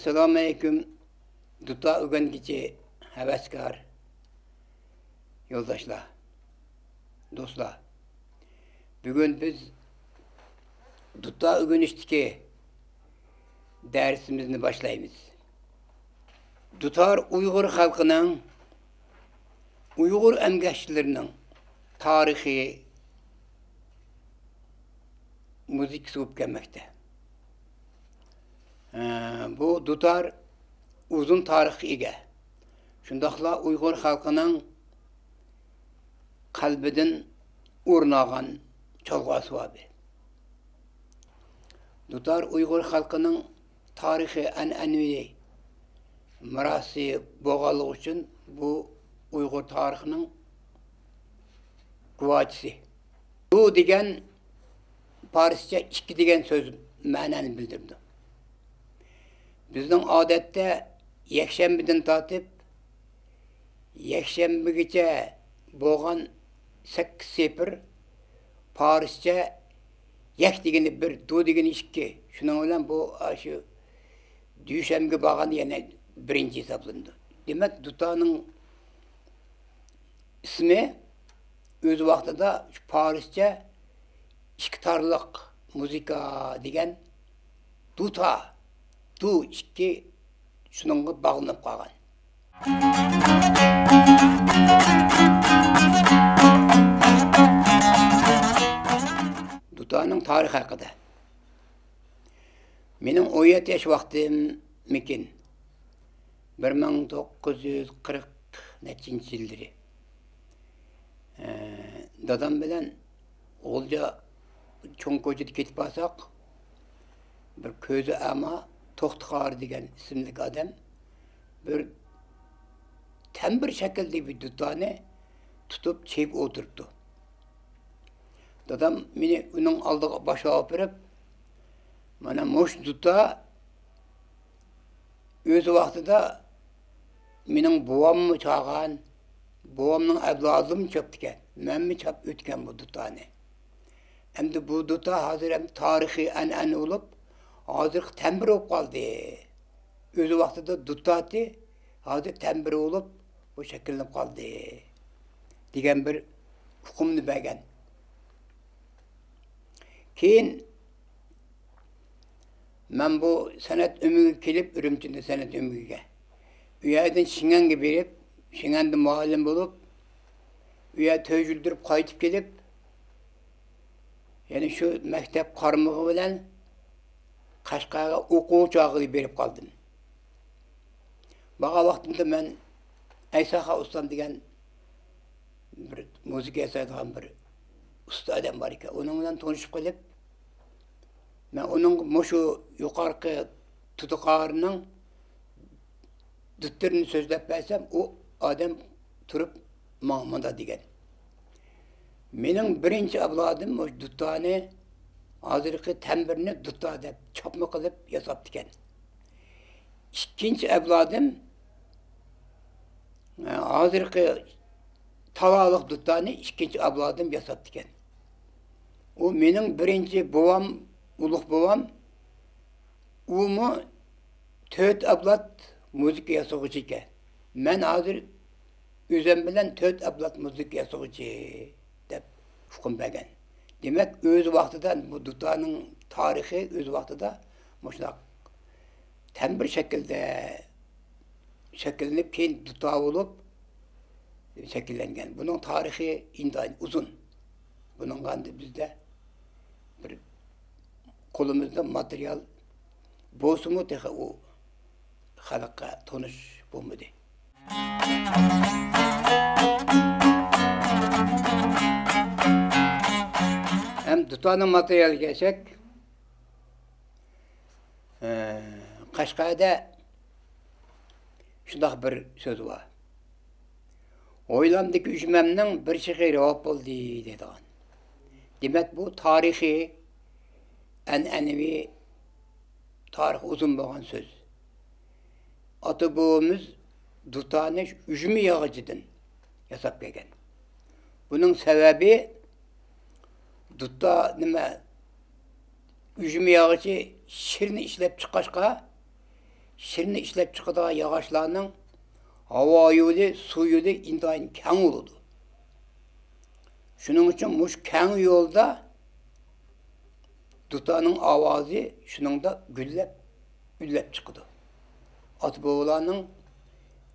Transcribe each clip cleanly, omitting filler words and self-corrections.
Assalamu aleyküm. Duta öğrengici, heveskar, yoldaşlar, dostlar. Bugün biz Duta öğrenişteki dersimizni başlayımız. Dutar Uygur halkının, Uygur emgekçilerinin tarihi müzik soğup gelmekte. Bu Dutar uzun tarih ege. Şundakla Uygur halkının kalbidin urnagan çalgası var. Dutar Uygur halkının tarihi an'anvi mirası boğalığı için bu Uygur tarihinin kuvvetisi. Bu degen Parisçe iki degen söz mananı bildirdi. Bizden adette yekşembiden tatip yekşembigice boğan 8 sepir Parisçe yek degeni bir, du degeni iki. Şunun bilen bu aşı düşemge bağan yine birinci hesaplandı. Demek Dutanın ismi öz vaxtıda Parisçe işkitarlık muzika degen Duta, du iki şununla bağlanıp kalgan. Dutanın tarih hakkında. Benim 17 yaş vaktim mekin. 1940 neçinci yılları. Dadam bilen olca çoğun kocuda ketip alsak bir közü ama Toxtkar degen isimlik adam bir tembir şekilde bir Dutanı tutup çeyip oturttu. Dadam beni onun aldığı başa operip bana moş Duta öz vaxtıda benim babamı çağıran, babamın evladım çöptüken, ben mi çöp ötken bu Dutanı. Hem de bu Duta hazır hem tarihi en olup, hazır tembir olup kaldı. Öz vaxtıda Dutatı hazır tembir olup, bu şekilde kaldı. Degen bir hukumunu bergen. Keyin ben bu sanat ömüge kelip, Ürümçi'nde sanat ömüge. Üyeden Şingen'e berip, Şingen'de muallim bulup, üye tecrüldürüp kayıtıp gelip, yani şu mektep karmığı bilen Kaşgar'a okuğu çağı berip kaldım. Bağa vaxtımda ben Aysaha Ustam degen bir müzik yasaydıgan bir usta adam var iken, onunla tanışıp gelip, ben onun şu yukarıki tutukarının dütlerini sözlep versem, o adam turup Mahmud'a degen. Benim birinci evladım o Dutanı, hazırki tembirini Duta dep çapma kılıp yasap diken. İkinci evladım, hazırki talalık Dutanı, ikinci evladım yasap diken. O benim birinci babam, uluk babam, umu töt evlat müzik yasağıcı iken. Ben hazır üzem bilen töt evlat müzik yasağıcı dep hukum bergen. Demek öz vaxtıda bu Dutanın tarihi öz vaxtıda muşlaq tembir şekilde şekillenip keyin Duta olup şekillengen. Bunun tarihi indayin uzun. Bunun kandı bizde bir kolumuzda materyal bozumu tehe o halka tanış bulmadı. Hem Dutanın materyal geçecek, Kaşgar'da şundak bir söz var. Oylamdaki üçmemnin bir şehir cevap oldu dedi. Demek bu tarihi, en'enevi, tarih uzun boğan söz. Atabağımız Dutanı üçümü yağıcıdın yasap gelgen. Bunun sebebi Duta nime üzüm yağıcı şirini işlep çıkaşka şirini işlep çıkıdığan yağışlarının hava yolu, su yolu intayın keng oludu. Şunun için muş keng yolda dutanın avazı şunun da güllep çıkıdı. At boğulanın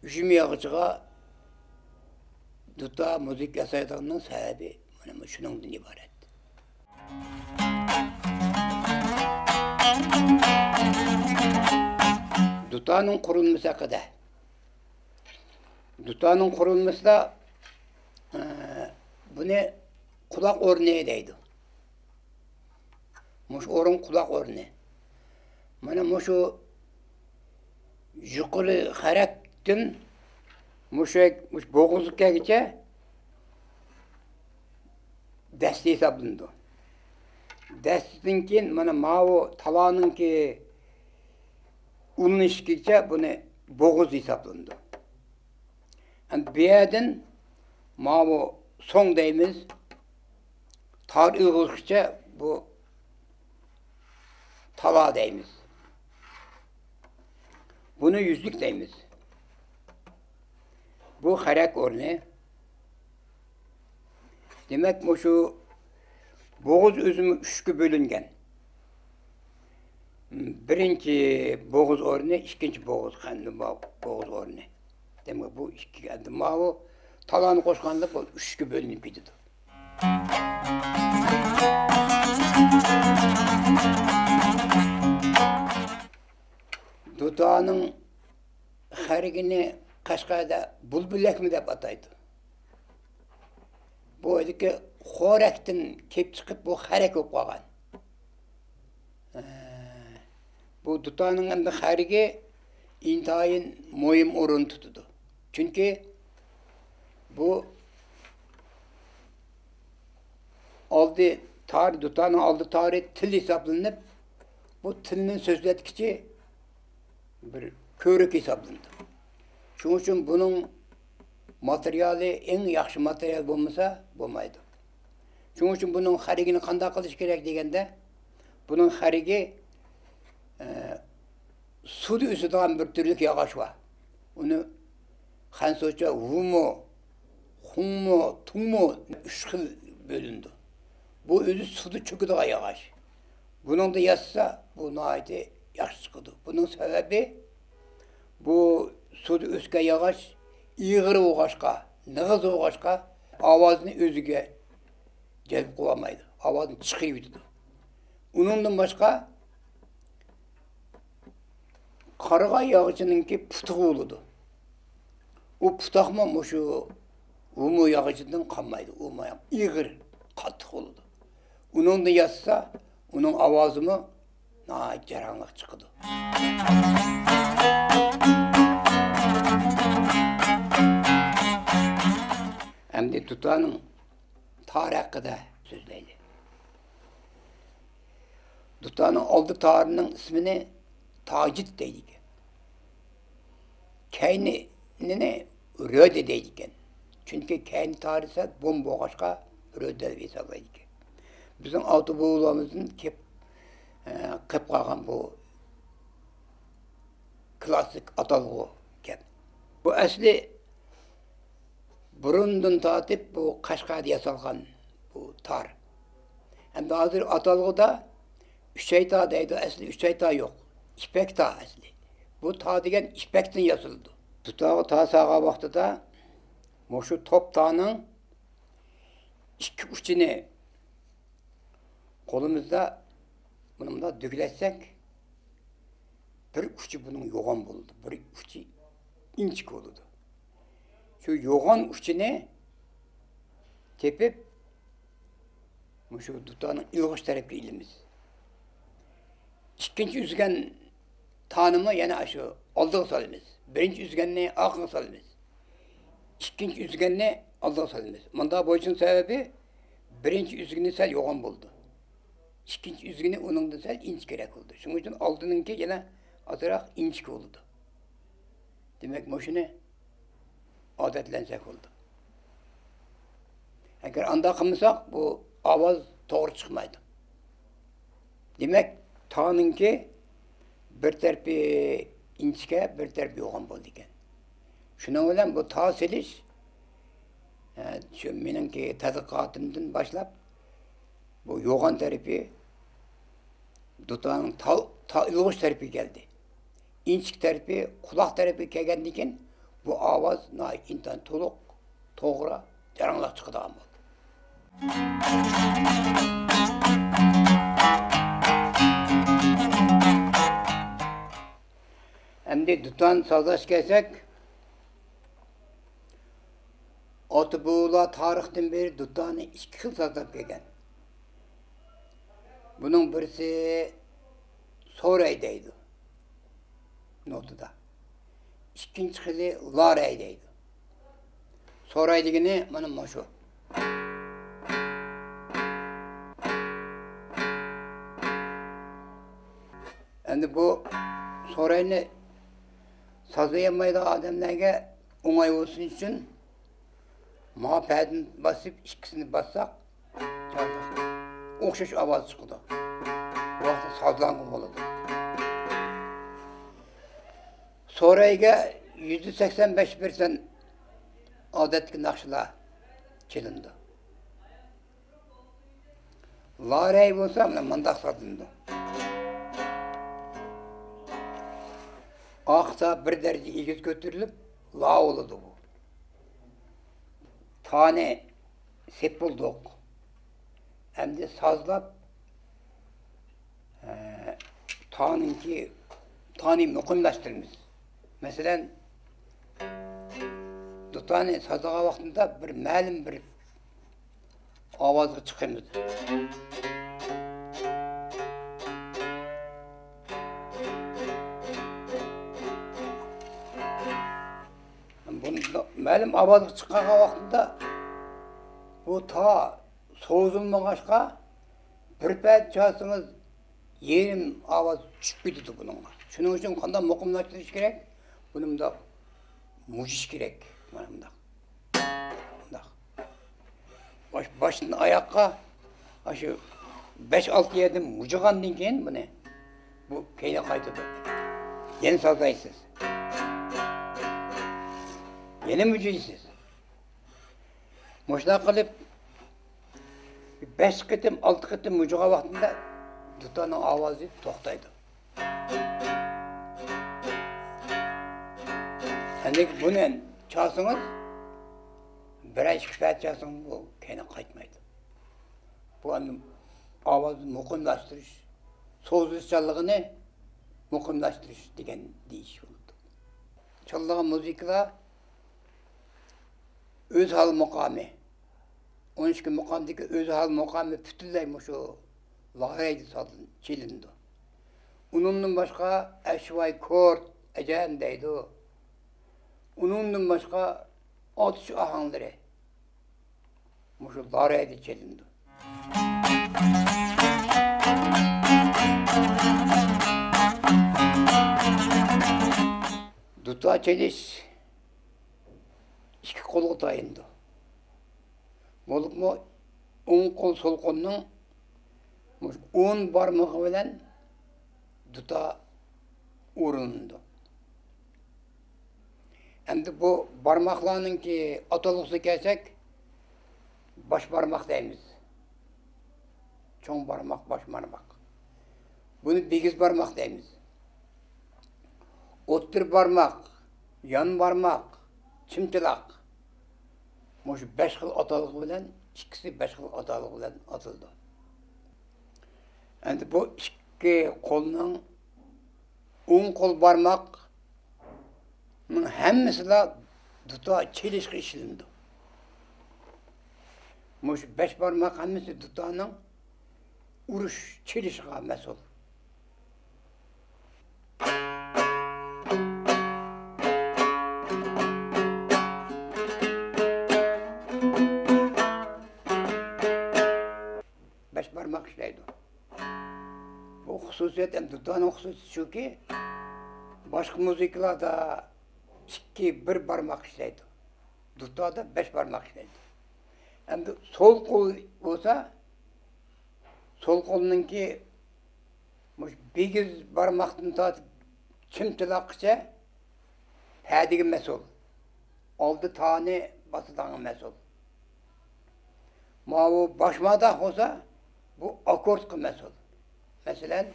üşüm yağıcığa duta müzik yasaydığının sebebi şunundan ibaret. Dutanın kurulması kadar. Dutanın kurulması da bu ne? Kulak örneği deydi. Muş orun kulak örneği. Mana muşu yukarı harektin muş boğuzlukka geçe desti hesaplandı. Destin kin mana mavu talanın ki unun işkice bunu boğuz hesaplandı. Yani bir yerden mavu son deyimiz tar ılgıçça bu tala deyimiz. Bunu yüzlük deyimiz. Bu harek örneği. Demek bu şu boğuz özümü üçkü bölüngen. Birinci boğuz örneği, ikinci boğuz kendi boğuz örneği. Demek bu iki kendi mavu talanı koşkanlık bu üçkü bölünüp gidiyor. Dudağının harikini Kaşgar'da bulbulek mi de ataydı. Bu ki xorekten kep çıkıp bu harek olup kalgan. Bu dudağının hariki intayın moyum orun tutudu. Çünkü bu dudağının aldı tarih til hesaplanıp bu tilinin sözletkici bir körük hesaplandı. Şunun için bunun materyali en yaxşı materyal olmasa olmaydı. Şunun için bunun harikini kanda kılış gerek degende bunun hariki suda üsüden bir türlük yağış var. Onu Hansoça humo, hummo, tummo üç xil bölündü. Bu özü suda çöküdüğü yağış. Bunun da yazsa bu naiti yaxşı çıkıdı. Bunun sebebi bu suda üske yağış iğir oğaşka, nığız oğaşka avazını özüge celp kılamaydı. Avazını çıkıydı. Onundan başka karga yağışınınki putuğu oludu. O putakma şu umu yağışından kalmaydı. Umayam iğir, katık oludu. Onun da yazsa onun avazımı caranlık çıkıdı. Hem de tutanın tarih hakkında sözleydi. Tutanın aldı tarihinin ismini Tacit deydik. Kendine Röde deydik. Çünkü kendi tarihse bomboğaşka Röde hesaplaydık. Bizim autoboğularımızın kıp kalkan bu klasik atalgı kep. Bu asli burundan tatip bu Kaşgar'da yasalgan bu tar. Hem de hazır atalgıda Üçeyta deydi, asli Üçeyta yok. İpek ta asli. Bu ta degen ipekten yazıldı. Tutağı ta sağa baktı da şu top tağının iki uçunu kolumuzda bununla dökületsek bir uçu bunun yoğun buldu. Bir uçu inçik oldu. Şu yoğun uçunu tepip şu tutağının ilgıç tarafı ilimiz. İkinci üzgen tanımı yani şu aldığı salimiz. Birinci üzgenliği akın salimiz. İkinci üzgenliği aldığı salimiz. Manda boyutun sebebi birinci üzgeni sel yoğun buldu. İkinci üzgeni onun da sel inç gerek oldu. Şunun için aldığınınki yine azırak inçik oldu. Demek moşunu adetlensek oldu. Eğer anda kımsak bu avaz doğru çıkmaydı. Demek Tanınki bir tarafı inchga bir taraf yo'g'on bo'ldi ekan. Shuning bilan bu to selish shu meningki tadqiqotimdan boshlab bu yo'g'on tarafi dutorning ilg'ush tarafi keldi. İnçik tarafi, quloq tarafi kelgandan keyin bu ovoz intan to'liq, to'g'ri, jaranglab chiqadigan bo'ldi. Endi duton sozlash kelsak, ota-bobolar tarixdan beri dutonni ikki xil sozlab kelgan. Buning birisi so'ray deydi. Notada. İkinci xili laray deydi. So'ray degani mana shu. Endi bu so'rayni sozlayolmaydigan odamlarga o'ng'ay bo'lsin uchun ma'padni bosib ikkisini bossak o'xshash ovoz chiqadi. Bu vaqtda sozlangan bo'ladi. So'rayga %85% odatdagi naqshlar chelindi. Laray bo'lsa mana mundaq sozlandi. Aqsa bir daraja egiz ko'tarilib, la bo'ladi bu. Tane sepildik. Endi sozlab tani muqimlashtiramiz. Mesela dutani sazlagan vaqtida bir ma'lum bir ovozga chiqamiz. Ma'lum ovozga chiqqan vaqtida bu ta so'zilmag'achqa bir payt çalsanız yerim ovoz tushib ketadi bunga. Shuning uchun qanday muqimlashtirish kerak? Bunimda mujish kerak. Mana bundaq. Bundaq. Başdan oyoqqa shu 5-6 yerdan mujigandan keyin buni bu keyin qaytadi. Yana sozlaysiz. Yana mujiysiz. Mushunday qilib 5 qitim, 6 qitim mujigan vaqtida dutorning ovozi to'xtaydi. Endi buni çalsanız bir ay şikayet çalsanız bu keyin qaytmaydi. Bu ovozni muqimlashtirish, so'zlashchanligini muqimlashtirish degan deyish bo'ldi. Çalgan muzikalar o'z hal muqami. 12 muqamdagi o'z hal muqami butunlay shu layraydi chelindi. Unundan boshqa ashvoy kort ajan deydi. Unundan başka atış ahangları şu layraydi chelindi. Duta çeliş iki kolu tayındı. Bolup mu 10 kol sol kolunun 10 barmağı bilen duta urundu. Endi bu barmaqlarninki atalg'usi kelsak, bosh barmoq deymiz. Cho'ng barmoq, bosh barmoq. Buni bigiz barmoq deymiz. O'ttir barmoq, yon barmoq, chimchiloq. Shu 5 xil atalg'i bilan, ikkisi 5 xil atalg'i bilan atildi. Endi bu ikki qo'lning 10 qo'l barmoq hemmesiyle duta çelişki işlendi. Şu 5 parmak hemmesi dutanın uruş çelişki mesul. Beş parmak işleydi. Bu hususiyet hem dutanın hususiyeti şu ki başka müziklarda iki bir parmak işleydi. Dutada 5 parmak işleydi. Hem de sol kol olsa, sol kolununki 8 parmaktan tatip Çimtilakça pədigi mesul. 6 tane basıdan mesul. Ma bu başmadak olsa bu akort mesul. Mesela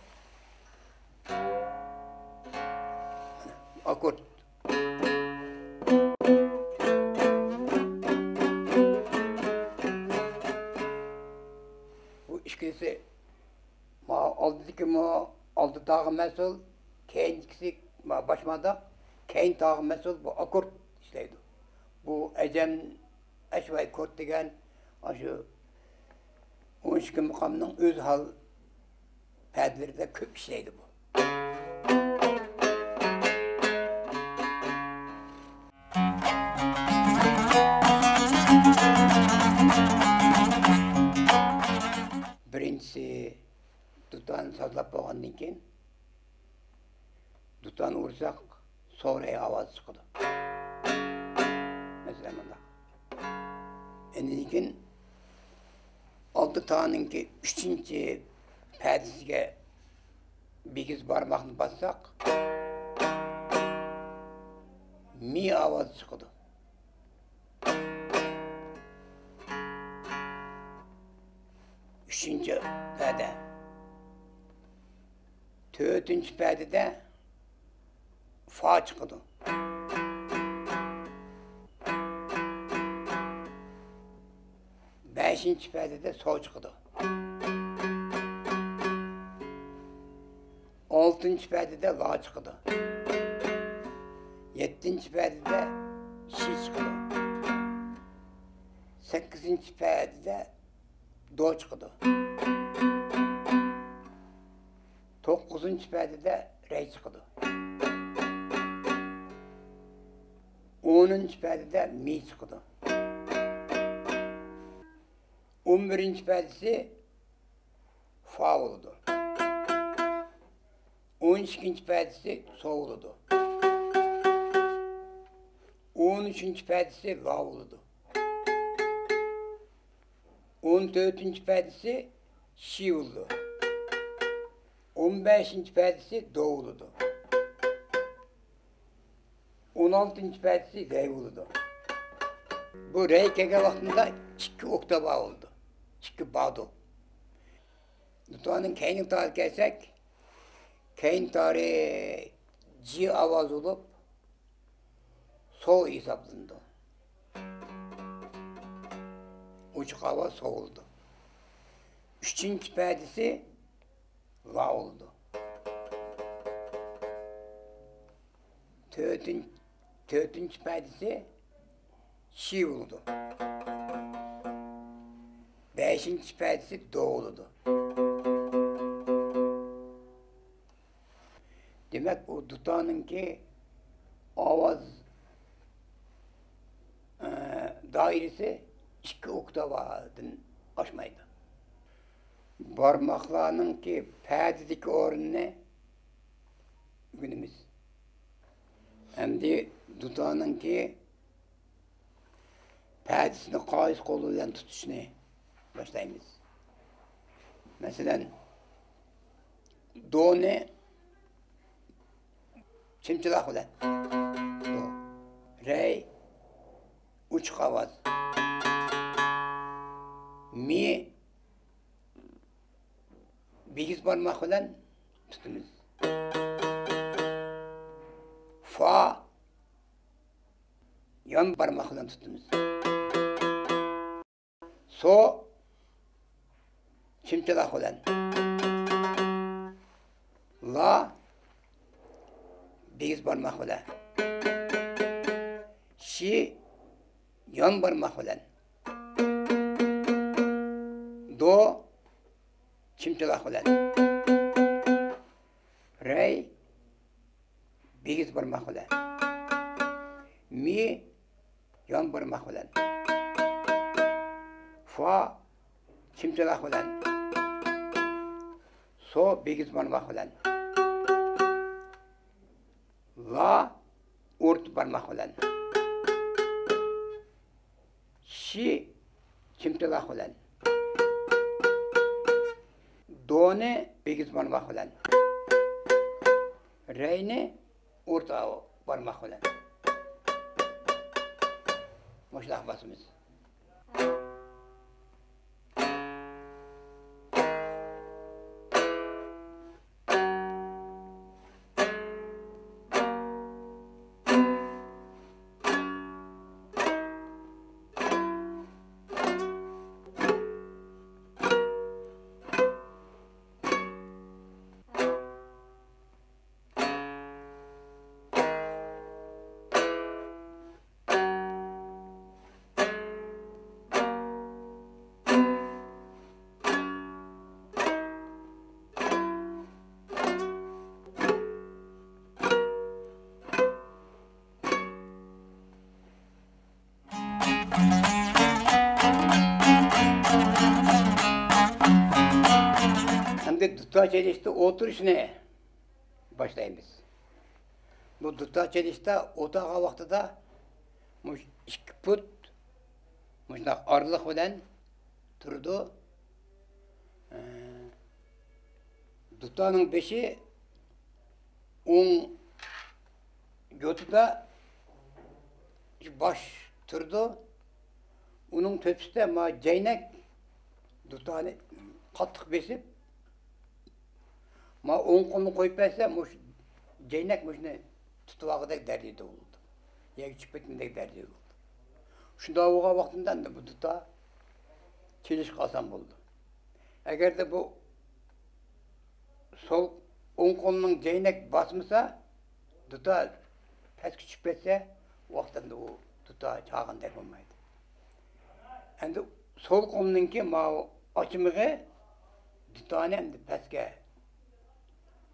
akort. Bu ikisi ma aldıki ma altı dağı mesul, keyinkisi ma başmadak, keyin dağı mesul bu akort işleydi. Bu ecem eşvay kort degen aşı 12 mukamның öz hal pədlərdə köp işleydi bu. Birincisi tutan sazlap bolgandan keyin tutan ursak sonra avaz çıkdı. Mesela bunda. Endiğin keyin 6 tanınki 3-cü pədisiga bigiz barmaqni bassak mi avaz çıkdı. 3-cü pədə. 4-cü pədədə fa çıkdı. 5-ci pədədə sol çıkdı. 6-cı pədədə la çıkdı. 7-ci pədədə şi çıkdı. 8-ci pədədə do çıkdı. 9-cu pədədə re çıkdı. 10-cu pədədə mi çıkdı. 11-ci pədisi fa oldu. 12-ci pədisi sol oldu. 13-cü pədisi la oldu. 14-cü pədisi şi oldu. 15-ci pədisi do oldu. 16-cı pədisi re oldu. Bu re kege vaxtında 2 oktava oldu. 2 bado. Tutanın keyin tarih gelsek, keyin tarih C avaz olup sol hesaplandı. Uçuk avaz sol oldu. 3-cü pədisi la oldu. 4-cü pədisi şi oldu. 5-ci pədisi do oldu. Demek o tutanın ki avaz dairesi 2 oktavadan aşmaydı. Barmaklarının ki pədideki oranı günümüz. Hem de tutanın ki pədisini kayıs koluyla tutuşunu başlayımız. Mesela do ne? Çimçilak olan. Do. Re uçuk avaz. Mi bigiz parmak olan tutunuz. Fa yan parmak olan tutunuz. So çimçilak olan. La bigiz parmak olan. Şi yan parmak olan. Do çimçilak olan. Re bigiz parmak olan. Mi yan parmak olan. Fa çimçilak olan. So bigiz parmak olan. La urt parmak olan. Şi çimçilak olan. Do ne bigiz parmak olan. Re ne orta barmak bilen. Moşlaq basımız. Şimdi duta çelişte oturuşuna başlayımız. Bu duta çelişte otağa vaxtıda muş 2 put muşnaq arlıq bilen turdu. Dutanın beşi on götüde baş turdu. Onun tepside ma ceynek dutanı qattiq besip ma on kolunu koyup verse muş ceynek muşne tutuvağıdaki derdi de oldu. Ya küçük betindeki derdi oldu. Şunda oğa vaxtından da bu tuta çeliş qasam oldu. Eğer de bu sol on kolunun ceynek basmasa tuta pes küçük betse vaxtdan da o tuta çağın der olmaydı. Endi sol kolununki ma açımığı tutağını endi peske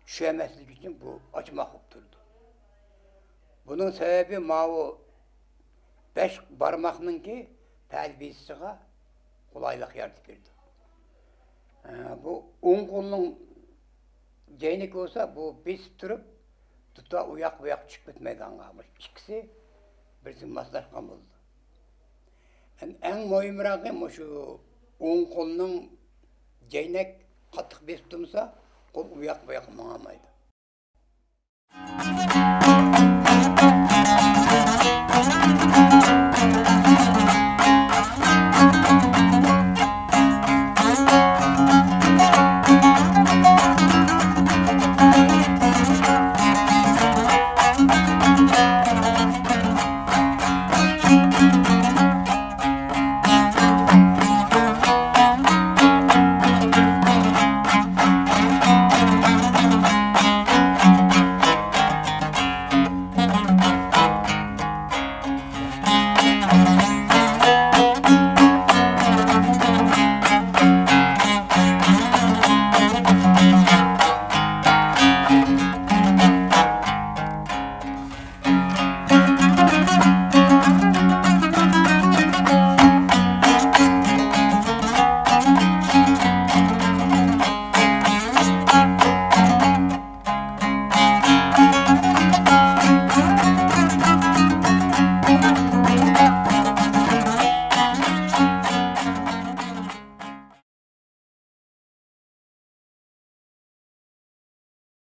düşemezlik için bu açmak durdu. Bunun sebebi ma 5 barmaqnınki terbiyesiga kolaylık yardım verdi. Bu 10 kolunun ceynik olsa bu biz durup tuta uyak çıkıp bitmedi anlamış. İkisi birisi maslaşkan oldu. Yani en mühimrağım şu 10 kolunun ceynek qattiq besip dursa kol uyak mağamaydı.